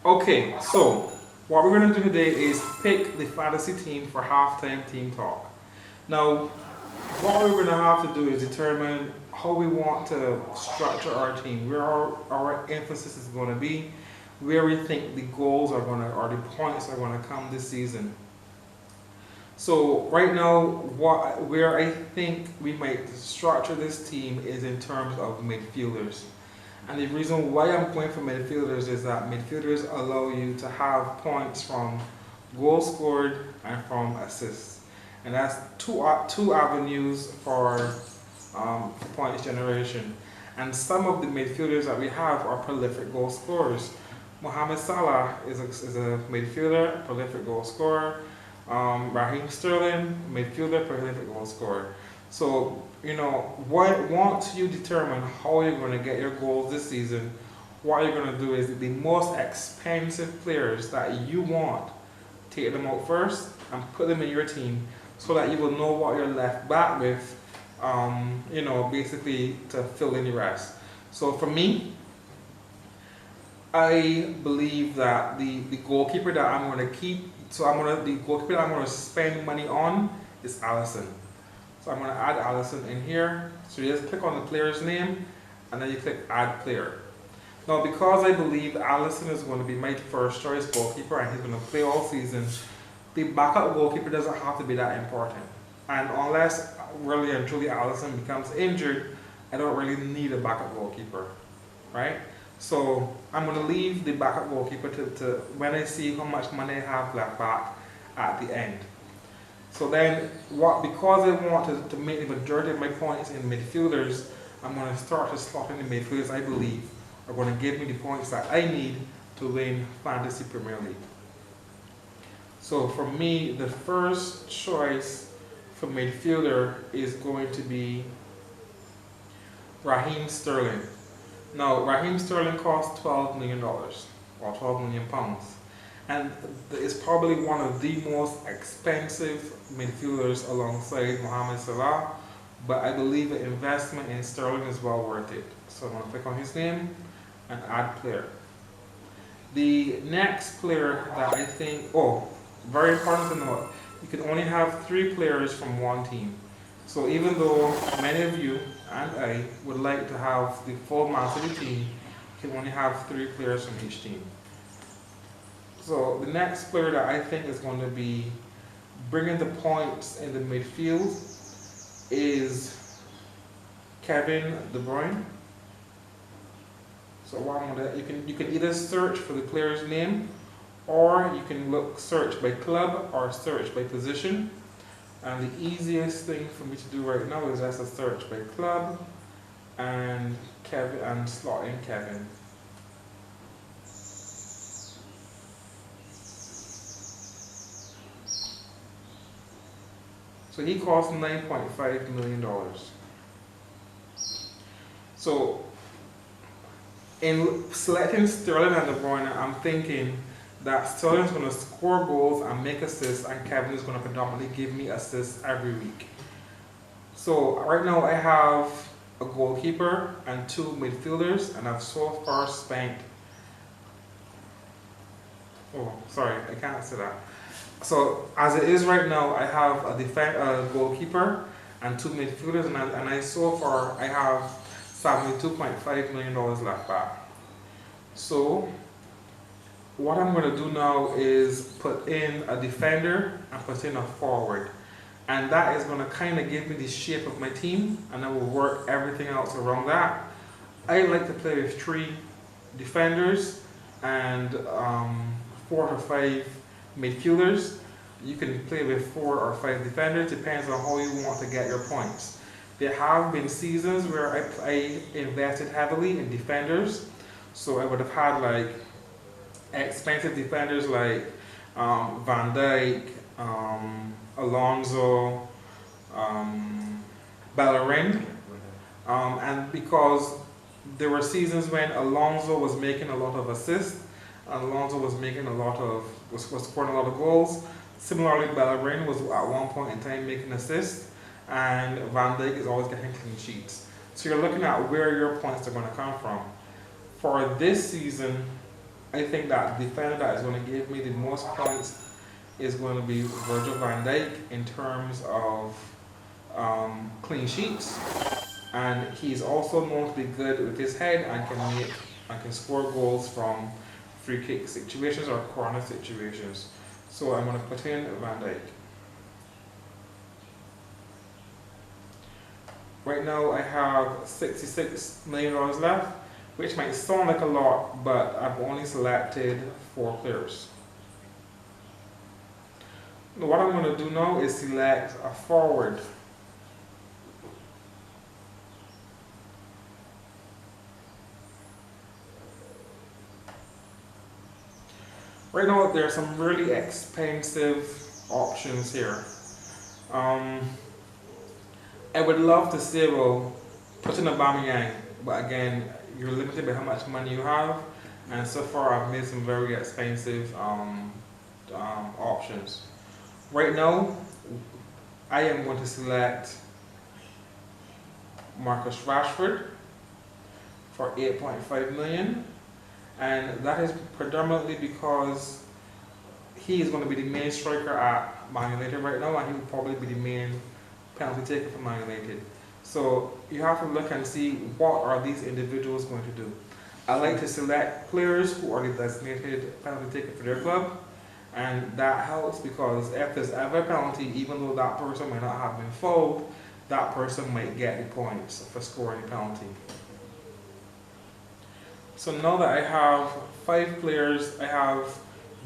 Okay, so what we're going to do today is pick the fantasy team for halftime team talk. Now, what we're going to have to do is determine how we want to structure our team, where our emphasis is going to be, where we think the goals are going to, or the points are going to come this season. So right now, where I think we might structure this team is in terms of midfielders. And the reason why I'm going for midfielders is that midfielders allow you to have points from goals scored and from assists. And that's two avenues for points generation. And some of the midfielders that we have are prolific goal scorers. Mohamed Salah is a midfielder, prolific goal scorer. Raheem Sterling, midfielder, prolific goal scorer. So, once you determine how you're going to get your goals this season, what you're going to do is the most expensive players that you want, take them out first and put them in your team so that you will know what you're left back with, basically to fill in the rest. So for me, I believe that the goalkeeper that I'm going to keep, the goalkeeper that I'm going to spend money on is Allison. So I'm going to add Allison in here. So you just click on the player's name and then you click add player. Now because I believe Allison is going to be my first choice goalkeeper and he's going to play all season, the backup goalkeeper doesn't have to be that important. And unless really and truly Allison becomes injured, I don't really need a backup goalkeeper, right? So I'm going to leave the backup goalkeeper to when I see how much money I have left back at the end. So then, because I want to make the majority of my points in midfielders, I'm going to start to slot in the midfielders I believe are going to give me the points that I need to win Fantasy Premier League. So for me, the first choice for midfielder is going to be Raheem Sterling. Now, Raheem Sterling costs $12 million, or £12 million. And is probably one of the most expensive midfielders alongside Mohamed Salah, but I believe the investment in Sterling is well worth it. So I'm going to click on his name and add player. The next player that I think, very important to note, you can only have 3 players from one team. So even though many of you and I would like to have the full Man City team, you can only have 3 players from each team. So the next player that I think is going to be bringing the points in the midfield is Kevin De Bruyne. So what I'm gonna, you can either search for the player's name, or you can search by club or search by position. And the easiest thing for me to do right now is just a search by club and Kevin and slot in Kevin. So he costs $9.5 million. So in selecting Sterling and De Bruyne, I'm thinking that Sterling is going to score goals and make assists, and Kevin is going to predominantly give me assists every week. So right now I have a goalkeeper and 2 midfielders, and I've so far spent. Oh, sorry, I can't say that. So as it is right now, I have a goalkeeper and 2 midfielders, and I so far I have $72.5 million left back. So what I'm going to do now is put in a defender and put in a forward, and that is going to kind of give me the shape of my team, and I will work everything else around that. I like to play with 3 defenders and 4 to 5 midfielders. You can play with 4 or 5 defenders, depends on how you want to get your points. There have been seasons where I invested heavily in defenders, so I would have had like expensive defenders like Van Dijk, Alonso, Bellerin, and because there were seasons when Alonso was making a lot of assists, and Alonso was making was scoring a lot of goals. Similarly, Bellerin was at one point in time making assists, and Van Dijk is always getting clean sheets. So you're looking at where your points are going to come from. For this season, I think that the defender that is going to give me the most points is going to be Virgil van Dijk in terms of clean sheets, and he's also known to be good with his head and can score goals from free kick situations or corner situations. So I'm going to put in Van Dijk. Right now I have $66 million left, which might sound like a lot, but I've only selected 4 players. What I'm going to do now is select a forward. Right now there are some really expensive options here. I would love to say, well, put in a Aubameyang, but again, you're limited by how much money you have, and so far I've made some very expensive options. Right now, I am going to select Marcus Rashford for 8.5 million, and that is predominantly because he is going to be the main striker at Man United right now, and he will probably be the main penalty taker for Man United. So you have to look and see what are these individuals going to do. I like to select players who are the designated penalty taker for their club, and that helps because if there's ever a penalty, even though that person might not have been fouled, that person might get the points for scoring the penalty. So now that I have 5 players, I have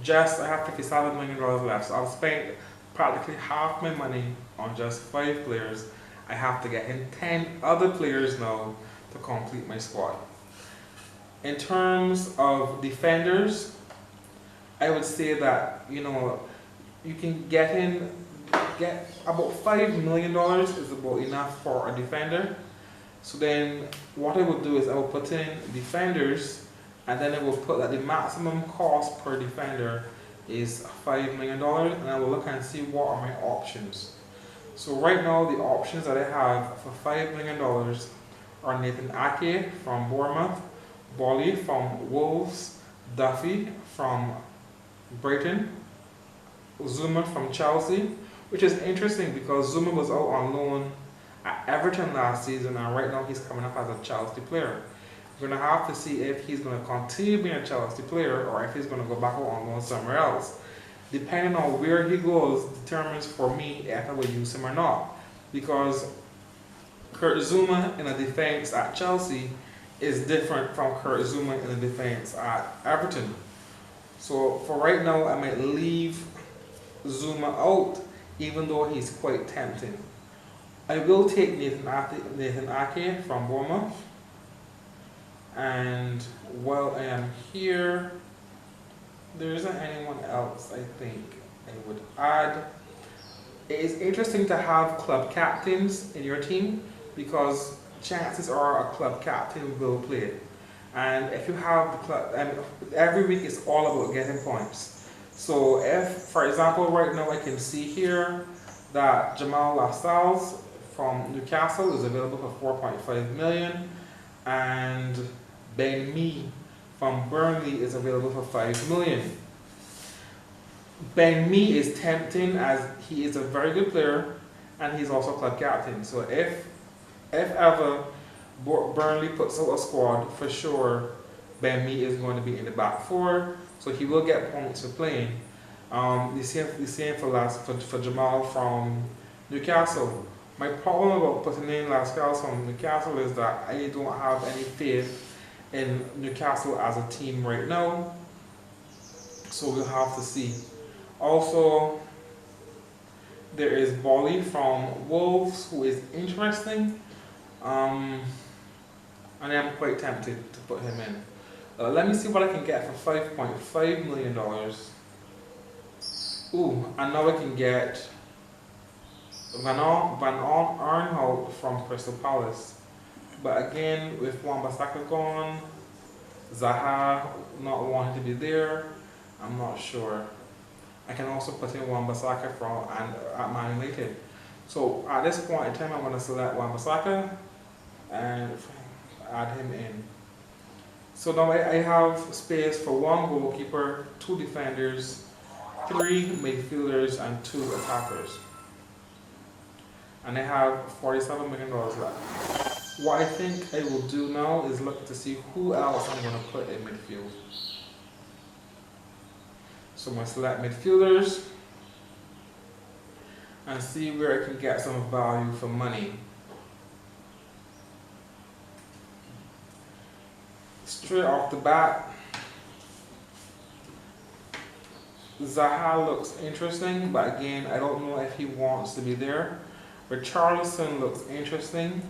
$57 million left. So I've spent practically half my money on just 5 players. I have to get in 10 other players now to complete my squad. In terms of defenders, I would say that you can get about $5 million is about enough for a defender. So then what I would do is I will put in defenders, and then I will put that the maximum cost per defender is $5 million, and I will look and see what are my options. So right now the options that I have for $5 million are Nathan Ake from Bournemouth, Bolly from Wolves, Duffy from Brighton, Zuma from Chelsea, which is interesting because Zuma was out on loan at Everton last season, and right now he's coming up as a Chelsea player. We're going to have to see if he's going to continue being a Chelsea player or if he's going to go back out on loan somewhere else. Depending on where he goes determines for me if I will use him or not. Because Kurt Zuma in a defense at Chelsea is different from Kurt Zuma in a defense at Everton. So for right now, I might leave Zuma out, even though he's quite tempting. I will take Nathan Ake from Bournemouth. And while I am here, there isn't anyone else I think I would add. It is interesting to have club captains in your team because chances are a club captain will play. And if you have the club, and every week it's all about getting points. So if, for example, right now I can see here that Jamal Lascelles from Newcastle is available for 4.5 million, and Ben Mee from Burnley is available for 5 million. Ben Mee is tempting as he is a very good player and he's also club captain. So if ever Burnley puts out a squad, for sure Ben Mee is going to be in the back 4, so he will get points for playing. The same for Jamal from Newcastle. My problem about putting in Lascelles from Newcastle is that I don't have any faith in Newcastle as a team right now, so we'll have to see. Also, there is Bolly from Wolves, who is interesting, and I'm quite tempted to put him in. Let me see what I can get for $5.5 million. Ooh, and now I can get Van Arnhout from Crystal Palace. But again, with Wan-Bissaka gone, Zaha not wanting to be there, I'm not sure. I can also put in Wan-Bissaka at Man United. So at this point in time, I'm going to select Wan-Bissaka and add him in. So now I have space for 1 goalkeeper, 2 defenders, 3 midfielders, and 2 attackers. And I have $47 million left. What I think I will do now is look to see who else I'm going to put in midfield. So I'm going to select midfielders and see where I can get some value for money. Straight off the bat, Zaha looks interesting, but again, I don't know if he wants to be there. Richarlison looks interesting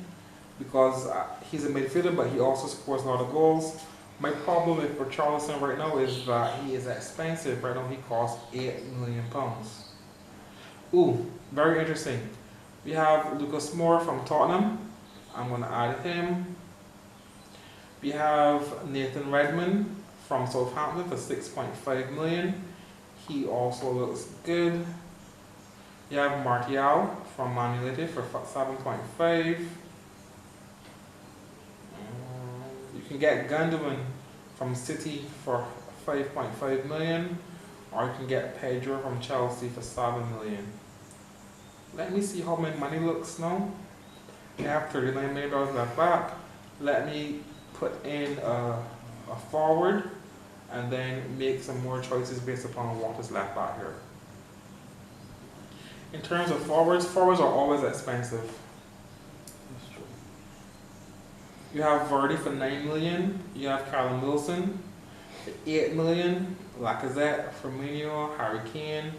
because he's a midfielder, but he also scores a lot of goals. My problem with Richarlison right now is that he is expensive. Right now, he costs £8 million. Ooh, very interesting. We have Lucas Moura from Tottenham. I'm going to add him. We have Nathan Redmond from Southampton for $6.5 million. He also looks good. You have Martial from Man United for 7.5. You can get Gundogan from City for 5.5 million, or you can get Pedro from Chelsea for 7 million. Let me see how my money looks now. I have $39 million left back. Let me put in a forward and then make some more choices based upon what is left back here. In terms of forwards are always expensive. That's true. You have Vardy for 9 million. You have Callum Wilson for 8 million. Lacazette, Firmino, Harry Kane,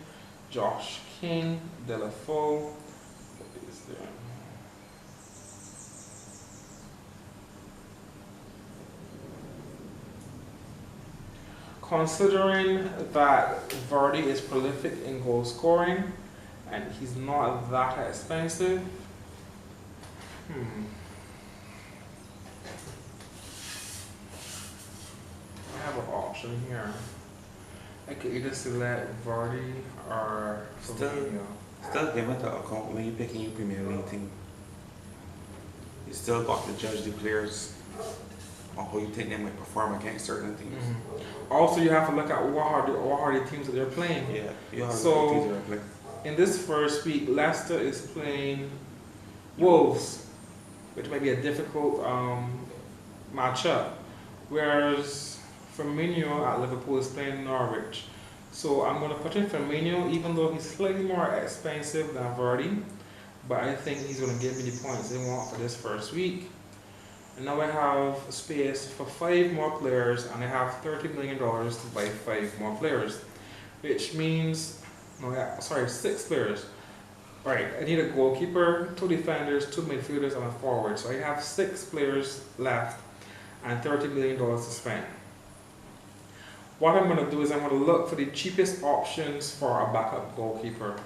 Josh King, Deulofeu. What is there? Considering that Vardy is prolific in goal scoring and he's not that expensive, I have an option here. I could either select Vardy or Firmino. Still give it to account when you're picking your Premier League team. You still got to judge the players on how you think they might perform against certain teams. Also, you have to look at what are the teams that they're playing. Yeah, you have so to look at the teams that they're playing. In this first week, Leicester is playing Wolves, which might be a difficult matchup, whereas Firmino at Liverpool is playing Norwich. So I'm going to put in Firmino, even though he's slightly more expensive than Vardy, but I think he's going to give me the points I want for this first week. And now I have space for 5 more players, and I have $30 million to buy 5 more players, which means 6 players. Right, I need a goalkeeper, 2 defenders, 2 midfielders, and a forward. So I have 6 players left and $30 million to spend. What I'm going to do is I'm going to look for the cheapest options for a backup goalkeeper.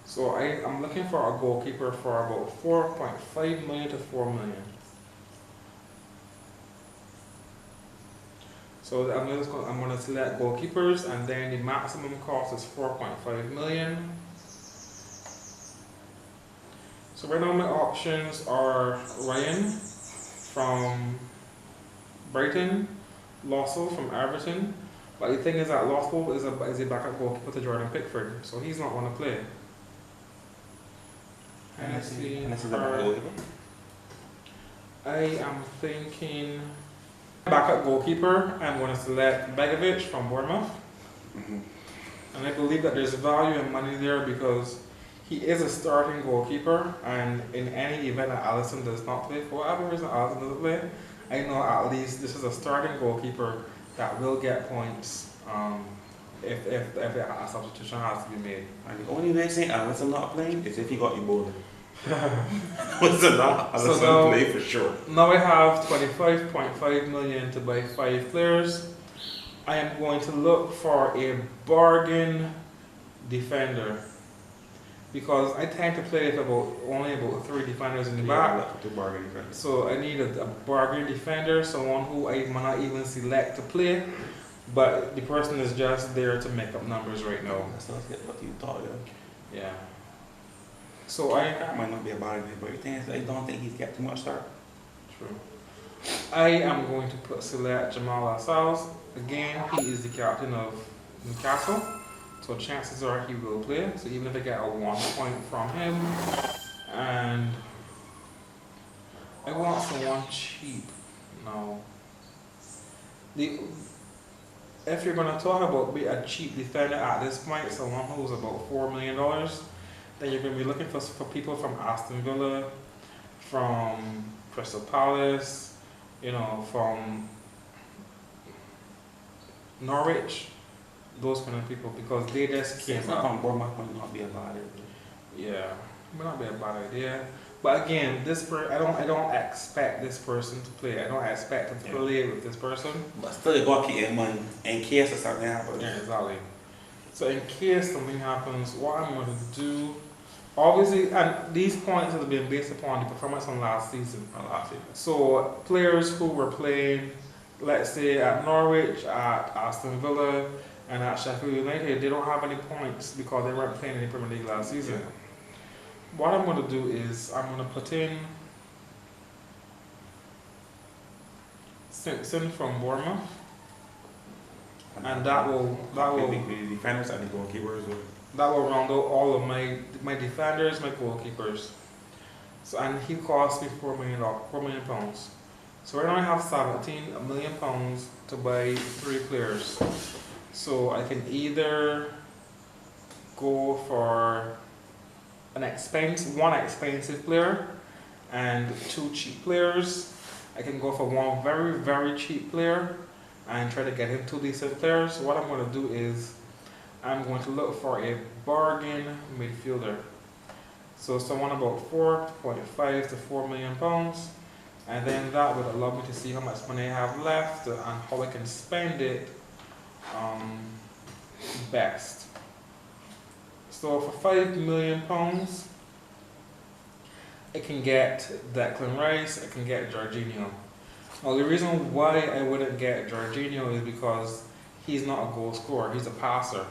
So I'm looking for a goalkeeper for about $4.5 million to $4 million. So I'm going to select goalkeepers, and then the maximum cost is $4.5 million. So right now my options are Ryan from Brighton, Lossell from Everton. But the thing is that Lossell is a backup goalkeeper to Jordan Pickford, so he's not going to play. I am thinking backup goalkeeper. I'm going to select Begovic from Bournemouth. And I believe that there's value and money there because he is a starting goalkeeper, and in any event that Alisson does not play, for whatever reason Alisson doesn't play, I know at least this is a starting goalkeeper that will get points if a substitution has to be made. And the only way saying Alisson not playing is if he got you bowling. What's the lot? Alisson play for sure. Now I have $25.5 million to buy 5 players. I am going to look for a bargain defender because I tend to play with only about 3 defenders in the back. So I need a bargain defender, someone who I might not even select to play, but the person is just there to make up numbers right now. That's not what you thought, yeah. So I might not be a bargain, but the thing is, I don't think he's got too much start. True. I am going to select Jamal Lascelles. Again, he is the captain of Newcastle, so chances are he will play. So even if I get a 1 point from him, and I want someone cheap. No. If you're going to talk about be a cheap defender at this point, someone who's about $4 million, then you're going to be looking for people from Aston Villa, from Crystal Palace, from Norwich, those kind of people, because they just came up. From Bournemouth might not be a bad idea. Yeah, might not be a bad idea. But again, I don't expect this person to play. I don't expect to play with this person. But still, you gotta keep your money in case something happens. Yeah, exactly. So in case something happens, what I'm going to do, obviously, and these points have been based upon the performance from last season. So players who were playing, let's say at Norwich, at Aston Villa, and at Sheffield United, they don't have any points because they weren't playing in the Premier League last season. Yeah. What I'm going to do is I'm going to put in Simpson from Bournemouth, and that will the defenders and the goalkeepers. that will round out all of my defenders, my goalkeepers. So and he cost me £4 million. So right now I have £17 million to buy 3 players. So I can either go for one expensive player and 2 cheap players. I can go for one very, very cheap player and try to get him 2 decent players. So what I'm going to do is I'm going to look for a bargain midfielder. So someone about 4.5 to £4 million, and then that would allow me to see how much money I have left and how I can spend it best. So for £5 million, I can get Declan Rice, I can get Jorginho. Now the reason why I wouldn't get Jorginho is because he's not a goal scorer, he's a passer.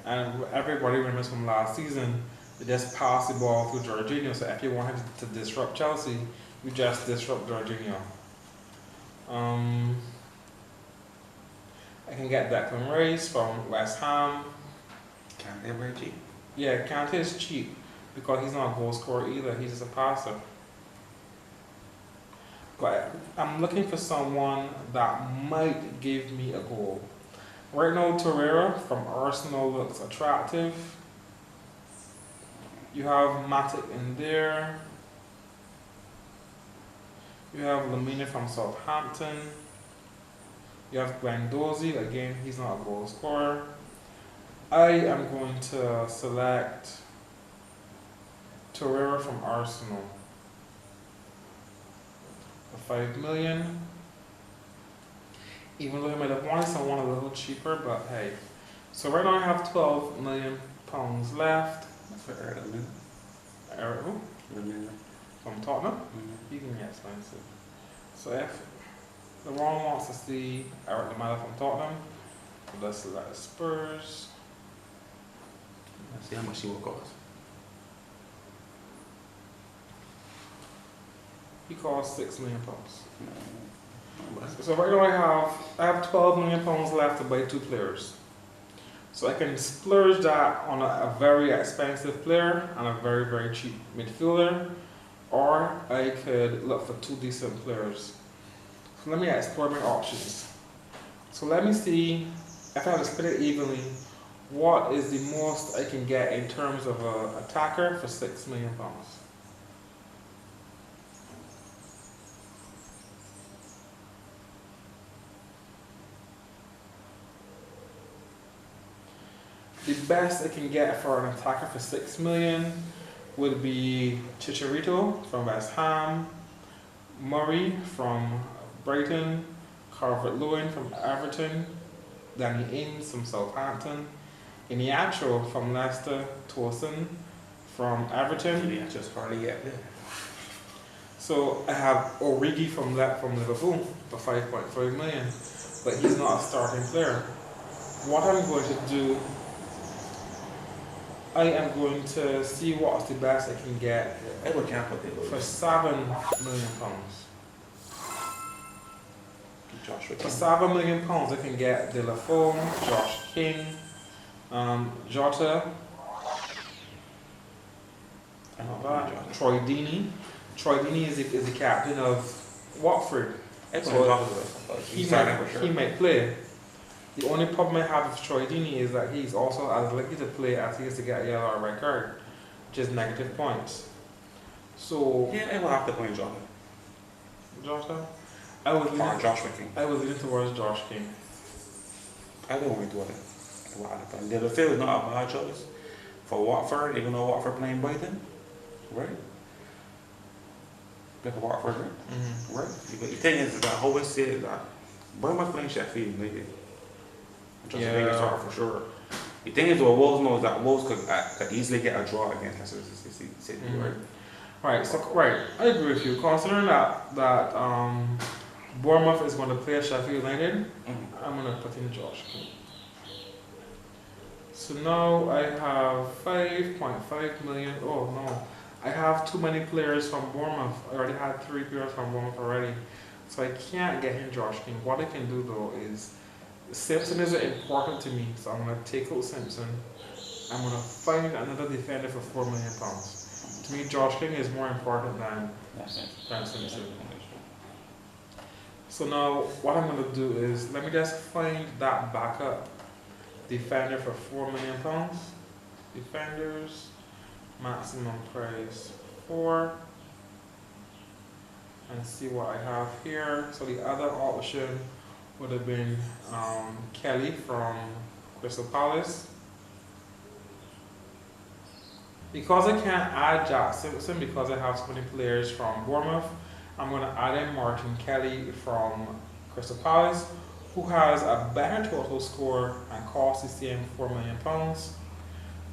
And everybody remembers from last season, they just pass the ball through Jorginho. So if you want him to disrupt Chelsea, you just disrupt Jorginho. I can get Declan Rice from West Ham. Can't they very cheap? Yeah, Kante is cheap because he's not a goal scorer either, he's just a passer. But I'm looking for someone that might give me a goal. Right now, Torreira from Arsenal looks attractive. You have Matic in there. You have Lamina from Southampton. You have Guendouzi, again, he's not a goal scorer. I am going to select Torreira from Arsenal for $5 million. Even though I might have wanted someone a little cheaper, but hey. So right now I have £12 million left. That's for Everton. Eric who? From Tottenham? Mm-hmm. You can get expensive. So if the one wants to see Eric Lamela from Tottenham, let's select Spurs. Let's see how much he will cost. He costs £6 million. So right now I have £12 million left to buy 2 players. So I can splurge that on a very expensive player and a very, very cheap midfielder, or I could look for 2 decent players. So let me explore my options. So let me see, if I have to split it evenly, what is the most I can get in terms of an attacker for £6 million. The best I can get for an attacker for $6 million would be Chicharito from West Ham, Murray from Brighton, Calvert-Lewin from Everton, Danny Ings from Southampton, Iniacho from Leicester, Tosin from Everton. Iniacho's hardly yet there. So I have Origi from Liverpool for $5.5 million, but he's not a starting player. What I'm going to do, I am going to see what's the best I can get for £7 million. Joshua For King. £7 million, they can get De La Fome, Josh King, Jota, not bad. Troy Deeney. Troy Deeney is the captain of Watford. So he might play. The only problem I have with Troy Deeney is that he's also as likely to play as he is to get a yellow or red card, which is negative points. So yeah, I will have to play Jota. Jota? Joshua King. I was leaning towards Josh King. I don't want to do it. The midfield is not a bad choice for Watford, even though Watford playing Brighton, right? Like a Watford, right? Mm-hmm. Right. But the thing is that I always say that Bournemouth playing Sheffield United. Just a big start for sure. The thing is, what Wolves knows that Wolves could easily get a draw against Leicester City, right? Right. So I agree with you. Considering that Bournemouth is going to play Sheffield United, I'm going to put in Josh King. So now I have 5.5 million. Oh no, I have too many players from Bournemouth. I already had 3 players from Bournemouth already, so I can't get in Josh King. What I can do though is Simpson is important to me, so I'm gonna take out Simpson. I'm gonna find another defender for £4 million. To me, Josh King is more important than Simpson. So now what I'm gonna do is let me just find that backup defender for £4 million. Defenders, maximum price 4, and see what I have here. So the other option would have been Kelly from Crystal Palace. Because I can't add Jack Simpson because I have so many players from Bournemouth, I'm going to add in Martin Kelly from Crystal Palace, who has a better total score and costs the same £4 million,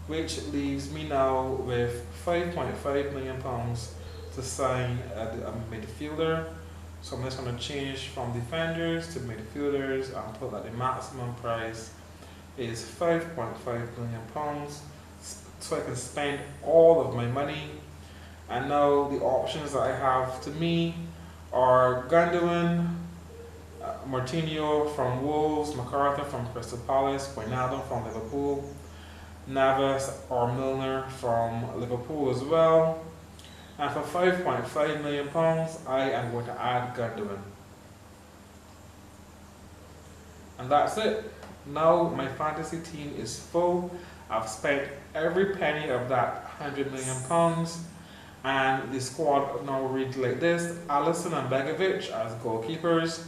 which leaves me now with £5.5 million to sign a midfielder. So I'm just going to change from defenders to midfielders and put that the maximum price is £5.5 million, so I can spend all of my money. And now the options that I have to me are Gundogan, Martinho from Wolves, MacArthur from Crystal Palace, Wijnaldum from Liverpool, Navas or Milner from Liverpool as well. And for £5.5 million, I am going to add Gundogan. And that's it. Now my fantasy team is full. I've spent every penny of that £100 million. And the squad now reads like this: Alisson and Begovic as goalkeepers,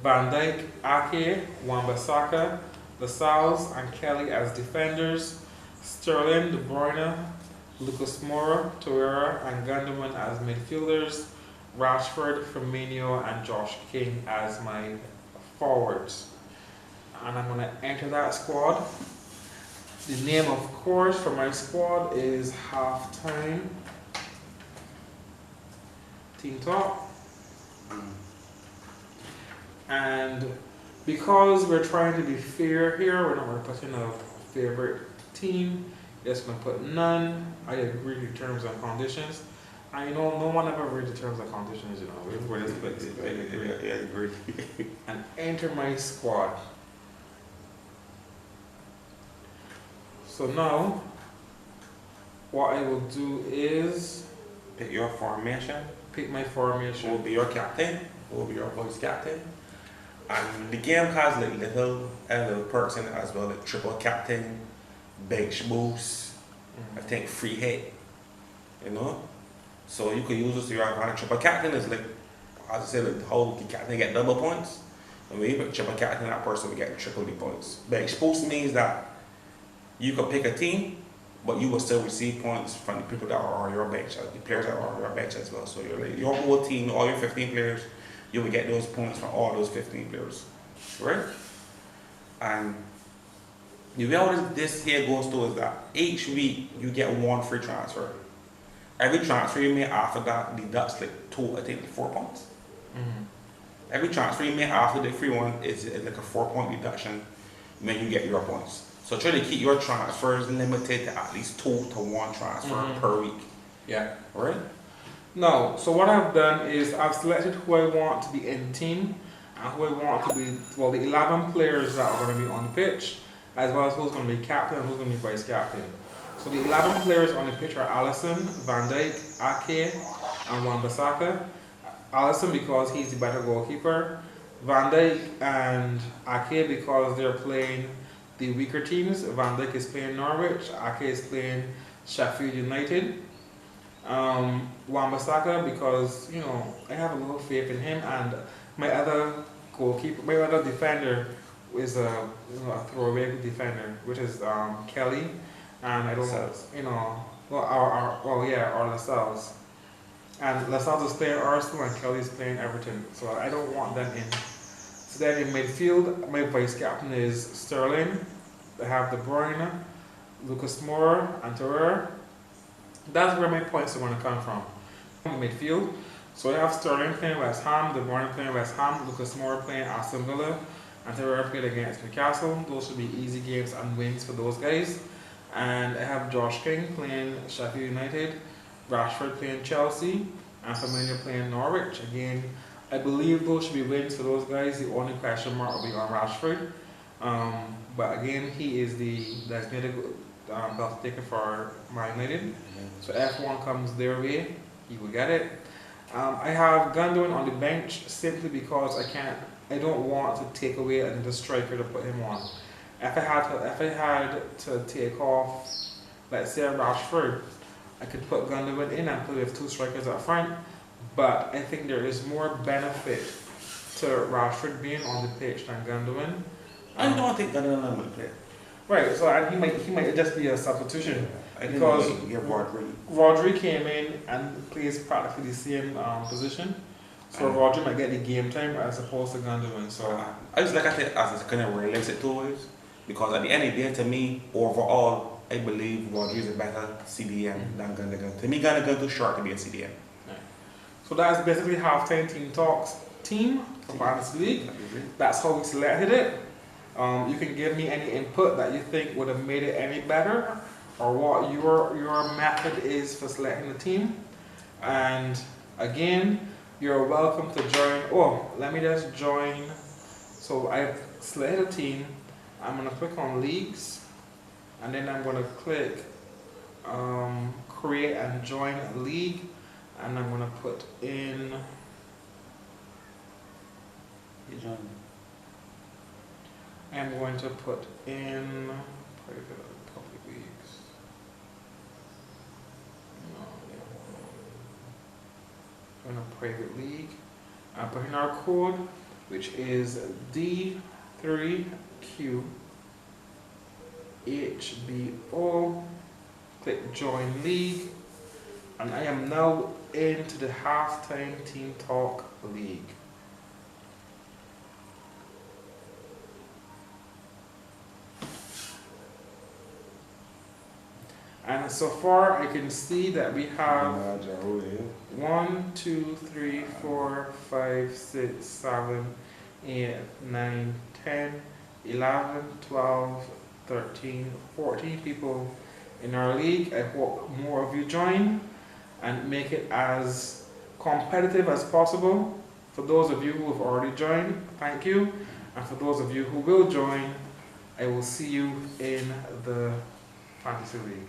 Van Dijk, Ake, Wan-Bissaka, Lascelles and Kelly as defenders, Sterling, De Bruyne, Lucas Moura, Torreira and Gundogan as midfielders, Rashford, Firmino and Josh King as my forwards. And I'm going to enter that squad. The name, of course, for my squad is Halftime Team Talk. And because we're trying to be fair here, we're not going to put in a favorite team. Just going to put none. I agree with terms and conditions. And no one ever reads the terms and conditions, we're just put it. I agree. And enter my squad. So now, what I will do is Pick your formation. pick my Who formation. will be your captain? Who will be your vice captain? And the game has like little perks in it as well, like triple captain, bench boost, I think free hit, So you could use this to your advantage. Triple captain is like, as I say, like how the captain get double points. And when you put triple captain, that person will get triple the points. Bench boost means that you could pick a team, but you will still receive points from the people that are on your bench, the players that are on your bench as well. So your whole team, all your 15 players, you will get those points from all those 15 players, right? And the way this here goes to is that each week you get one free transfer. Every transfer you make after that deducts like 4 points. Every transfer you make after the free one is like a 4-point deduction, and then you get your points. So try to keep your transfers limited to at least 2 to 1 transfer per week. Yeah. Right? No, so what I've done is I've selected who I want to be in the team, and who I want to be, well, the 11 players that are going to be on the pitch, as well as who's going to be captain and who's going to be vice captain. So the 11 players on the pitch are Alisson, Van Dijk, Ake, and Wan-Bissaka. Alisson because he's the better goalkeeper. Van Dijk and Ake because they're playing the weaker teams. Van Dijk is playing Norwich, Ake is playing Sheffield United. Wan-Bissaka because, you know, I have a little faith in him, and my other goalkeeper, my other defender is a throwaway defender, which is Kelly, and I don't, you know, or Lascelles. And Lascelles is playing Arsenal and Kelly is playing Everton, so I don't want them in. So then in midfield, my vice captain is Sterling. I have De Bruyne, Lucas Moura, and Torreira. That's where my points are going to come from. In midfield, so I have Sterling playing West Ham, De Bruyne playing West Ham, Lucas Moura playing Aston Villa, and Torreira playing against Newcastle. Those should be easy games and wins for those guys. And I have Josh King playing Sheffield United, Rashford playing Chelsea, and Firmino playing Norwich. Again, I believe those should be wins for those guys. The only question mark will be on Rashford. But again, he is the designated belt taker for Man United. So if one comes their way, he will get it. I have Gundogan on the bench simply because I don't want to take away another striker to put him on. If I had to take off, let's say Rashford, I could put Gundogan in and play with two strikers up front. But I think there is more benefit to Rashford being on the pitch than Gundogan. I don't think Gundogan will play. Right, so and he might just be a substitution. Because Rodri came in and plays practically the same position. So Rodri might get the game time as opposed to Gundogan. So I just look at it as a kind of realistic toys, because at the end of the day, to me, overall, I believe Rodri is a better CDM than Gundogan. To me, Gundogan too short to be a CDM. Right. So that's basically halftime team talks team for Fantasy League. That's how we selected it. You can give me any input that you think would have made it any better, or what your method is for selecting the team. And again, you're welcome to join. Oh, let me just join. So I've selected a team. I'm going to click on leagues, and then I'm going to click create and join a league, and I'm going to put in I'm going to put in private public leagues. In a private league. I put in our code, which is D3QHBO. Click join league, and I am now into the halftime team talk league. And so far, I can see that we have 1, 2, 3, 4, 5, 6, 7, 8, 9, 10, 11, 12, 13, 14 people in our league. I hope more of you join and make it as competitive as possible. For those of you who have already joined, thank you. And for those of you who will join, I will see you in the Fantasy League.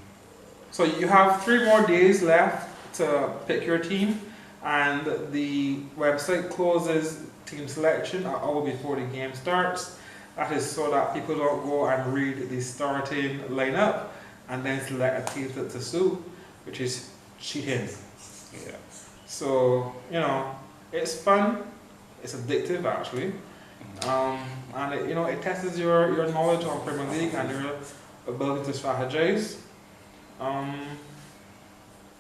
So you have 3 more days left to pick your team, and the website closes team selection an hour before the game starts. That is so that people don't go and read the starting lineup and then select a team to suit, which is cheating. Yeah. So, you know, it's fun, it's addictive actually, and it, you know, it tests your knowledge on Premier League and your ability to strategize.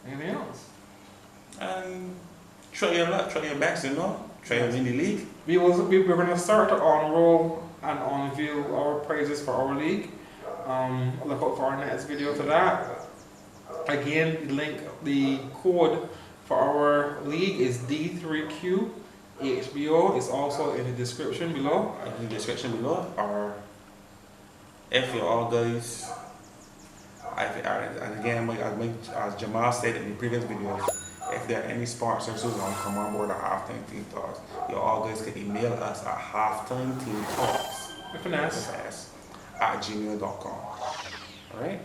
Anything else? Try your luck, try your best, you know. Try to win the league. We're going to start to unroll and unveil our prizes for our league. Look out for our next video to that. Again, the code for our league is D3QHBO. It's also in the description below. Or if you're all guys, and again, as Jamal said in the previous videos, If there are any sponsors who want to come on board at Halftime Team Talks, you all guys can email us at halftimeteamtalks at gmail.com. Alright?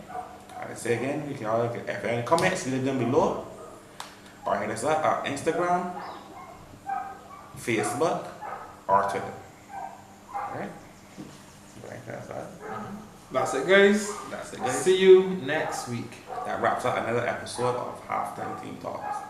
I say again, you can all, if you have any comments, leave them below. Or hit us up at Instagram, Facebook, or Twitter. Alright? That's it, guys. That's it, guys. See you next week. That wraps up another episode of Halftime Team Talks.